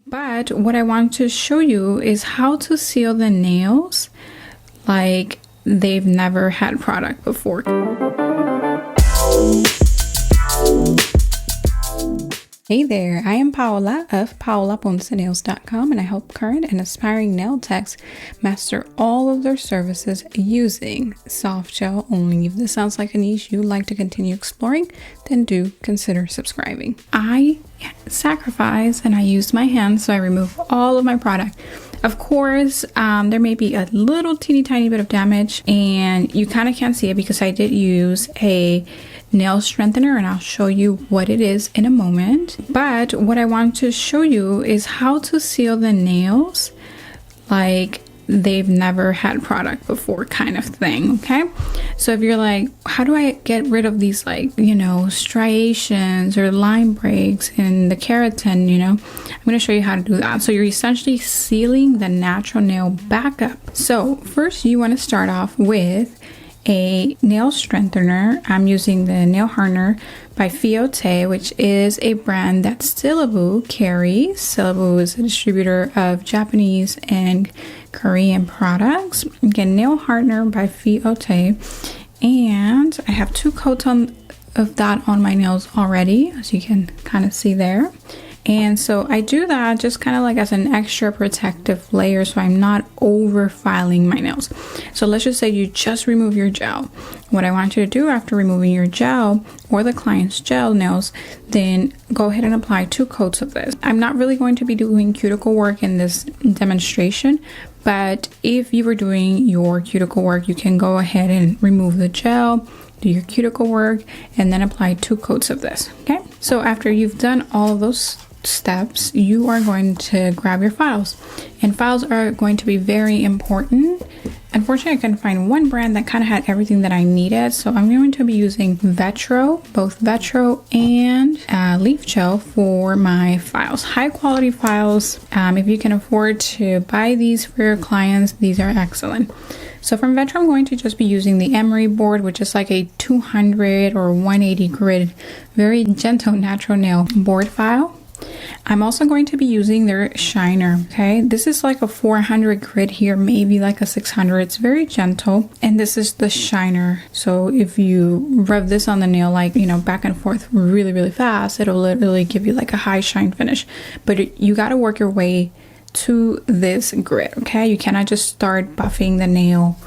But what I want to show you is how to seal the nails like they've never had product before. Hey there, I am Paola of PaolaPonceNails.com, and I help current and aspiring nail techs master all of their services using soft gel only. If this sounds like a niche you'd like to continue exploring, then do consider subscribing. I sacrifice and I use my hands, so I remove all of my product. Of course, there may be a little teeny tiny bit of damage, and you kind of can't see it because I did use a nail strengthener, and I'll show you what it is in a moment. But what I want to show you is how to seal the nails like they've never had product before, kind of thing. Okay, so if you're like, how do I get rid of these, like, striations or line breaks in the keratin, I'm going to show you how to do that. So you're essentially sealing the natural nail back up. So first you want to start off with a nail strengthener. I'm using the nail hardener by Fiote, which is a brand that Syllaboo carries. Syllaboo is a distributor of Japanese and Korean products. Again, nail hardener by Fiote, and I have 2 coats of that on my nails already, as you can kind of see there. And so I do that just kind of like as an extra protective layer, so I'm not over filing my nails. So let's just say you just remove your gel. What I want you to do after removing your gel or the client's gel nails, then go ahead and apply 2 coats of this. I'm not really going to be doing cuticle work in this demonstration, but if you were doing your cuticle work, you can go ahead and remove the gel, do your cuticle work, and then apply 2 coats of this. Okay, so after you've done all of those steps, you are going to grab your files, and files are going to be very important. Unfortunately, I couldn't find one brand that kind of had everything that I needed, so I'm going to be using Vetro, both Vetro and leaf gel for my files. High quality files. If you can afford to buy these for your clients, these are excellent. So from Vetro, I'm going to just be using the emery board, which is like a 200 or 180 grit, very gentle natural nail board file. I'm also going to be using their shiner. Okay, this is like a 400 grit here, maybe like a 600. It's very gentle, and this is the shiner. So if you rub this on the nail, like, back and forth really fast, it'll literally give you like a high shine finish. But you got to work your way to this grit. Okay, you cannot just start buffing the nail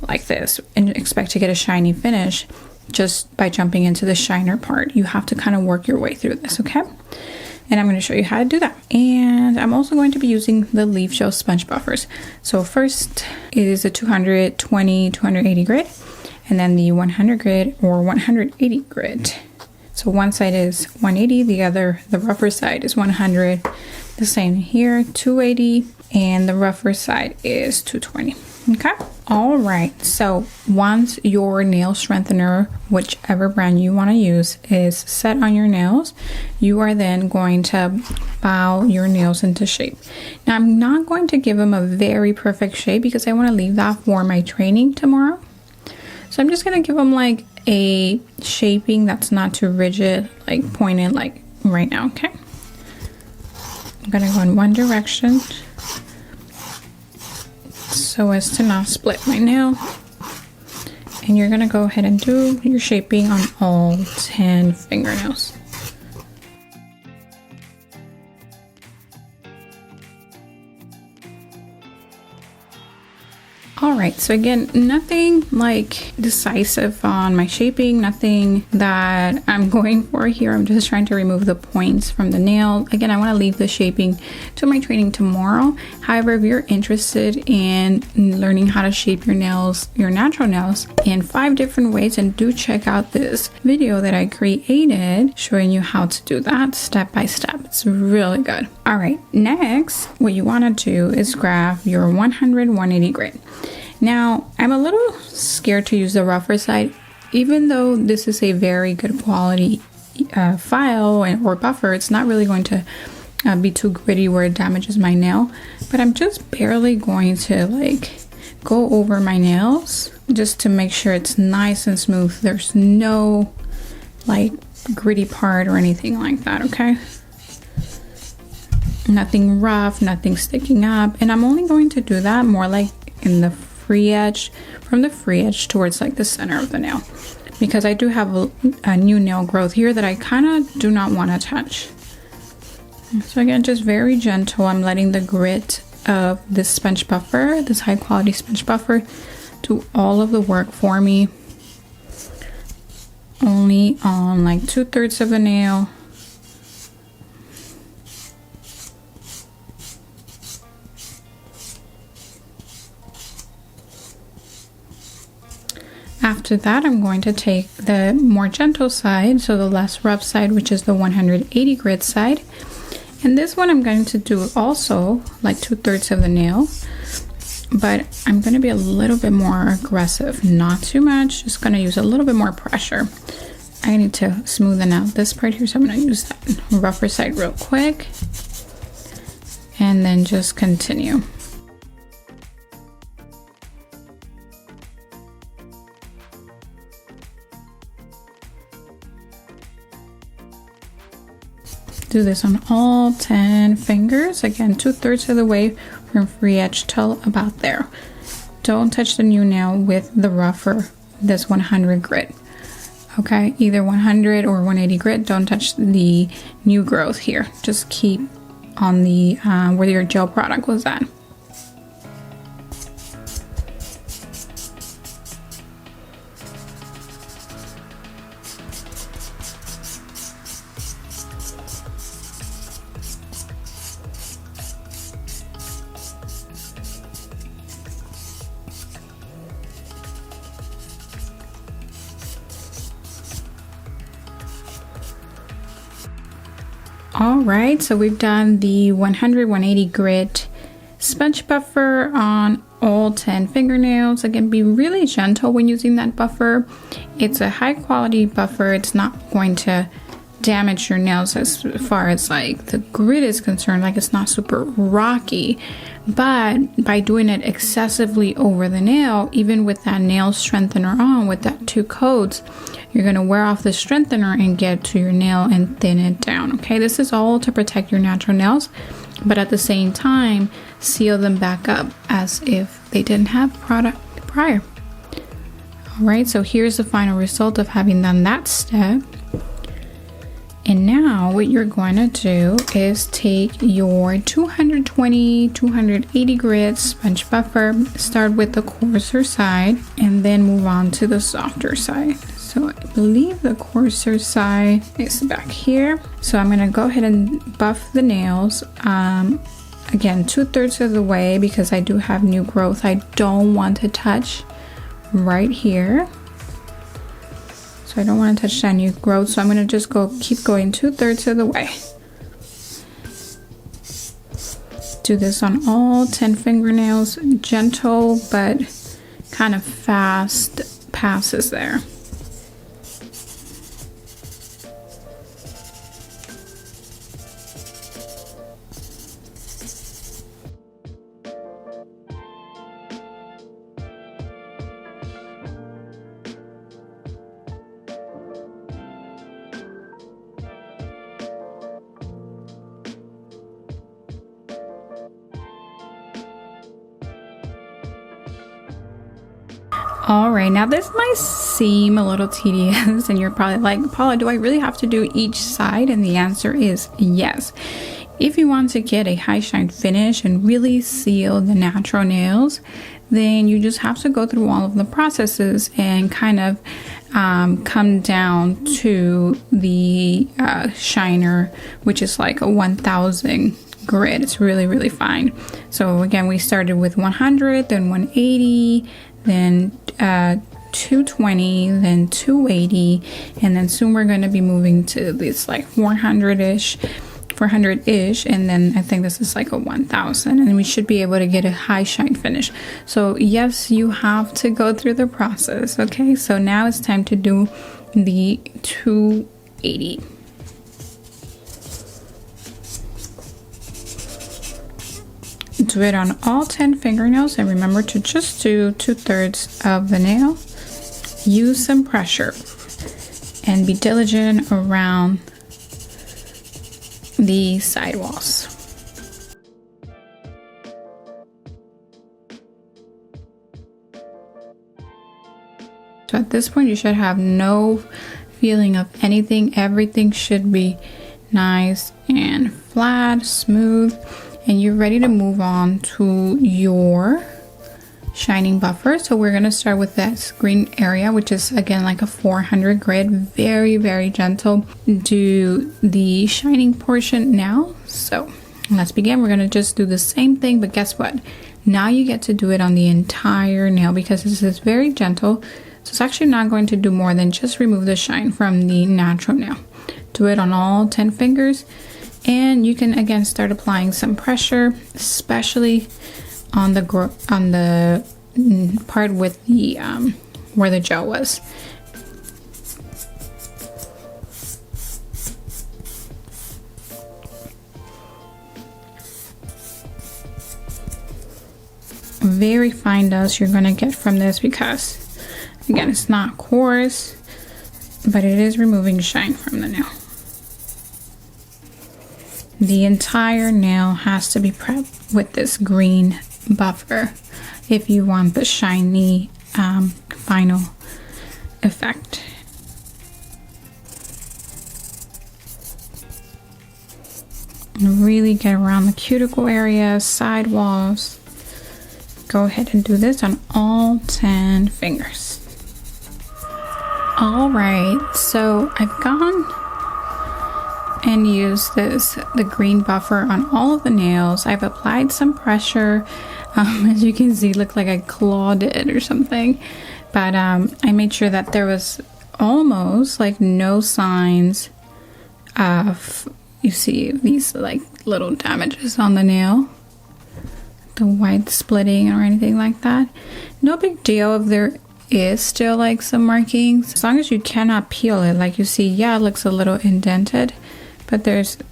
like this and expect to get a shiny finish just by jumping into the shiner part. You have to kind of work your way through this. Okay, and I'm going to show you how to do that. And I'm also going to be using the leaf gel sponge buffers. So first it is a 280 grit, and then the 100 grit or 180 grit. So one side is 180, the rougher side is 100. The same here, 280, and the rougher side is 220. Okay, all right, so once your nail strengthener, whichever brand you want to use, is set on your nails, you are then going to file your nails into shape. Now, I'm not going to give them a very perfect shape because I want to leave that for my training tomorrow. So I'm just going to give them like a shaping that's not too rigid, like pointed like right now. Okay, I'm going to go in one direction so as to not split my nail, and you're gonna go ahead and do your shaping on all 10 fingernails. All right, so again, nothing like decisive on my shaping, nothing that I'm going for here. I'm just trying to remove the points from the nail. Again, I want to leave the shaping to my training tomorrow. However, if you're interested in learning how to shape your nails, your natural nails, in 5 different ways, and do check out this video that I created showing you how to do that step by step. It's really good. All right, next, what you want to do is grab your 100, 180 grit. Now, I'm a little scared to use the rougher side, even though this is a very good quality file or buffer. It's not really going to be too gritty where it damages my nail, but I'm just barely going to like go over my nails just to make sure it's nice and smooth. There's no like gritty part or anything like that. Okay, Nothing rough, nothing sticking up. And I'm only going to do that more like in the free edge, from the free edge towards like the center of the nail, because I do have a new nail growth here that I kind of do not want to touch. So again, just very gentle. I'm letting the grit of this sponge buffer, this high quality sponge buffer, do all of the work for me. Only on like 2/3 of the nail. After that, I'm going to take the more gentle side, so the less rough side, which is the 180 grit side. And this one I'm going to do also like 2/3 of the nail, but I'm going to be a little bit more aggressive, not too much, just going to use a little bit more pressure. I need to smoothen out this part here, so I'm going to use that rougher side real quick and then just continue. Do this on all 10 fingers. Again, 2/3 of the way from free edge till about there. Don't touch the new nail with the rougher, this 100 grit. Okay, either 100 or 180 grit. Don't touch the new growth here. Just keep on the where your gel product was at. All right, so we've done the 180 grit sponge buffer on all 10 fingernails. Again, be really gentle when using that buffer. It's a high quality buffer. It's not going to damage your nails as far as like the grit is concerned. Like, it's not super rocky, but by doing it excessively over the nail, even with that nail strengthener on, with that 2 coats, you're going to wear off the strengthener and get to your nail and thin it down. Okay, this is all to protect your natural nails, but at the same time seal them back up as if they didn't have product prior. All right, so here's the final result of having done that step. And now what you're going to do is take your 220, 280 grit sponge buffer, start with the coarser side, and then move on to the softer side. So I believe the coarser side is back here. So I'm gonna go ahead and buff the nails. Again, 2/3 of the way, because I do have new growth. I don't want to touch right here. I don't want to touch that new growth, so I'm going to just keep going 2/3 of the way. Do this on all 10 fingernails, gentle but kind of fast passes there. All right, now this might seem a little tedious and you're probably like, Paula, do I really have to do each side? And the answer is yes. If you want to get a high shine finish and really seal the natural nails, then you just have to go through all of the processes and kind of come down to the shiner, which is like a 1000 grit. It's really, really fine. So again, we started with 100, then 180, then 220, then 280, and then soon we're going to be moving to this like 400-ish, and then I think this is like a 1000, and we should be able to get a high shine finish. So yes, you have to go through the process. Okay, so now it's time to do the 280. Do it on all 10 fingernails, and remember to just do 2/3 of the nail. Use some pressure and be diligent around the sidewalls. So at this point, you should have no feeling of anything. Everything should be nice and flat, smooth, and you're ready to move on to your shining buffer. So we're going to start with that green area, which is again like a 400 grit, very, very gentle. Do the shining portion now. So let's begin. We're going to just do the same thing, but guess what? Now you get to do it on the entire nail because this is very gentle. So it's actually not going to do more than just remove the shine from the natural nail. Do it on all 10 fingers, and you can again start applying some pressure, especially on the part with the where the gel was. Very fine dust you're going to get from this because again, it's not coarse, but it is removing shine from the nail. The entire nail has to be prepped with this green buffer if you want the shiny final effect. And really get around the cuticle area, side walls. Go ahead and do this on all 10 fingers. All right, so I've gone and used the green buffer on all of the nails. I've applied some pressure. As you can see, looked like I clawed it or something. But I made sure that there was almost like no signs of, you see these like little damages on the nail. The white splitting or anything like that. No big deal if there is still like some markings. As long as you cannot peel it. Like you see, yeah, it looks a little indented. But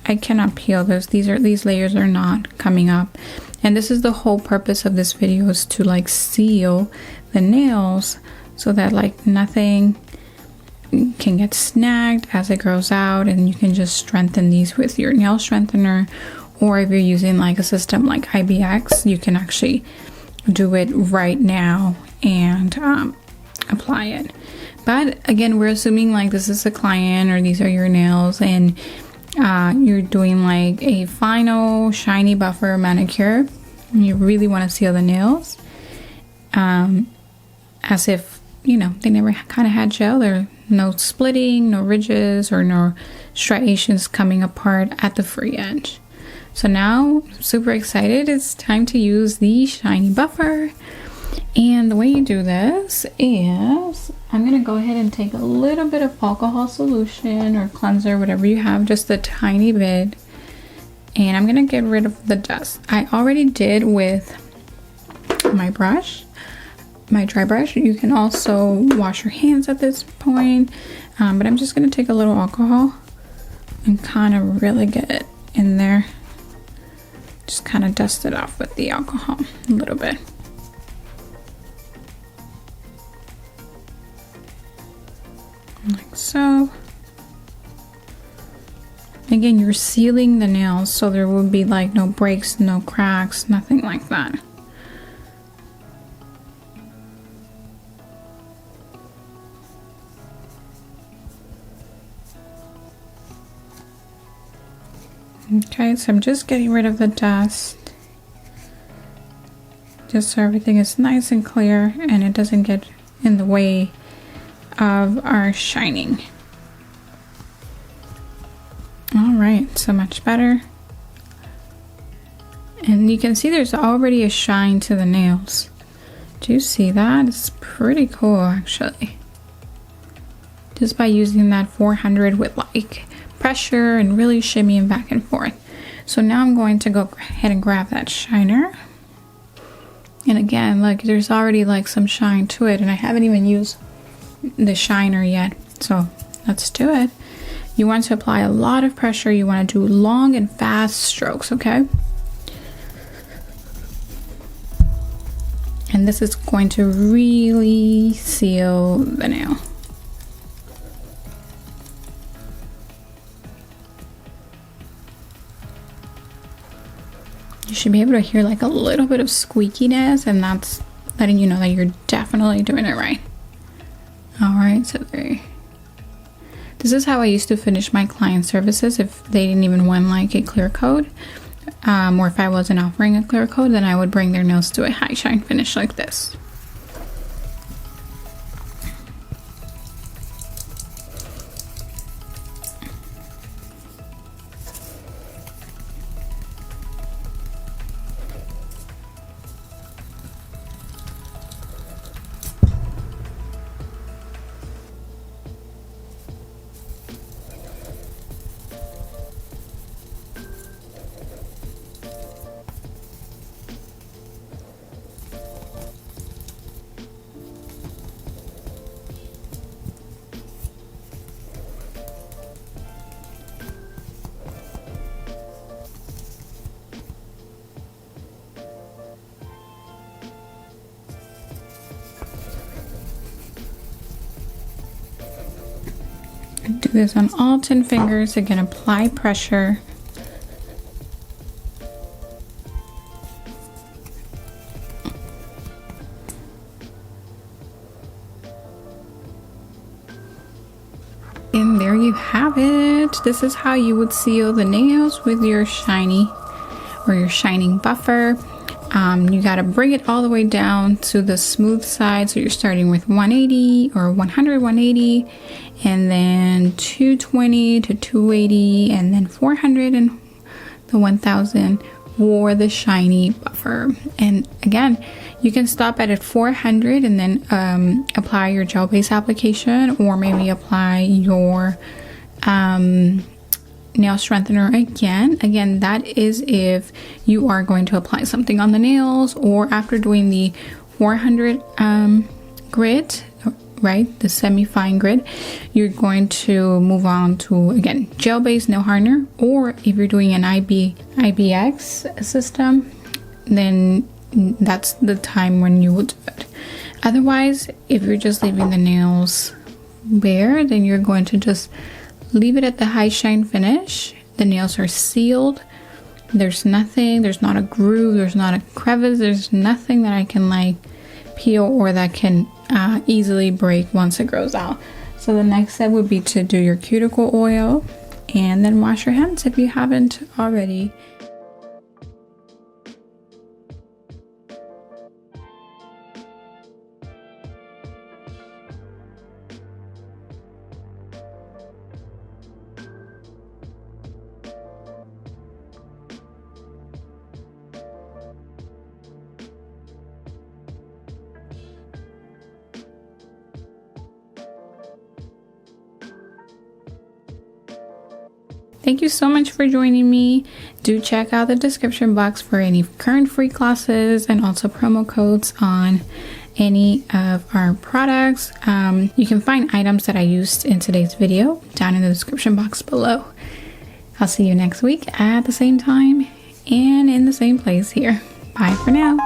I cannot peel those. These layers are not coming up. And this is the whole purpose of this video, is to like seal the nails so that like nothing can get snagged as it grows out, and you can just strengthen these with your nail strengthener. Or if you're using like a system like IBX, you can actually do it right now and apply it. But again, we're assuming like this is a client or these are your nails, and you're doing like a final shiny buffer manicure. You really want to seal the nails as if, you know, they never kind of had gel. There are no splitting, no ridges, or no striations coming apart at the free edge. So now, super excited, it's time to use the shiny buffer. And the way you do this is, I'm going to go ahead and take a little bit of alcohol solution or cleanser, whatever you have, just a tiny bit. And I'm going to get rid of the dust. I already did with my brush, my dry brush. You can also wash your hands at this point. But I'm just going to take a little alcohol and kind of really get it in there. Just kind of dust it off with the alcohol a little bit. Like so. Again, you're sealing the nails, so there will be like no breaks, no cracks, nothing like that. Okay, so I'm just getting rid of the dust, just so everything is nice and clear and it doesn't get in the way of our shining. All right, so much better. And you can see there's already a shine to the nails. Do you see that? It's pretty cool actually. Just by using that 400 with like pressure and really shimmying back and forth. So now I'm going to go ahead and grab that shiner. And again, like there's already like some shine to it, and I haven't even used the shiner yet. So let's do it. You want to apply a lot of pressure. You want to do long and fast strokes, okay? And this is going to really seal the nail. You should be able to hear like a little bit of squeakiness, and that's letting you know that you're definitely doing it right. All right, so this is how I used to finish my client services. If they didn't even want like a clear coat, or if I wasn't offering a clear coat, then I would bring their nails to a high shine finish like this. Do this on all 10 fingers. Again, apply pressure. And there you have it. This is how you would seal the nails with your shiny or your shining buffer. You got to bring it all the way down to the smooth side. So you're starting with 180 or 100, 180, and then 220 to 280, and then 400 and the 1000 for the shiny buffer. And again, you can stop at 400 and then apply your gel base application, or maybe apply your nail strengthener again. That is if you are going to apply something on the nails, or after doing the 400 grit, right, the semi-fine grit, you're going to move on to, again, gel based nail hardener, or if you're doing an IBX system, then that's the time when you would do it. Otherwise, if you're just leaving the nails bare, then you're going to just leave it at the high shine finish. The nails are sealed. There's nothing, there's not a groove, there's not a crevice, there's nothing that I can like peel or that can easily break once it grows out. So the next step would be to do your cuticle oil and then wash your hands if you haven't already. Thank you so much for joining me. Do check out the description box for any current free classes and also promo codes on any of our products. You can find items that I used in today's video down in the description box below. I'll see you next week at the same time and in the same place here. Bye for now.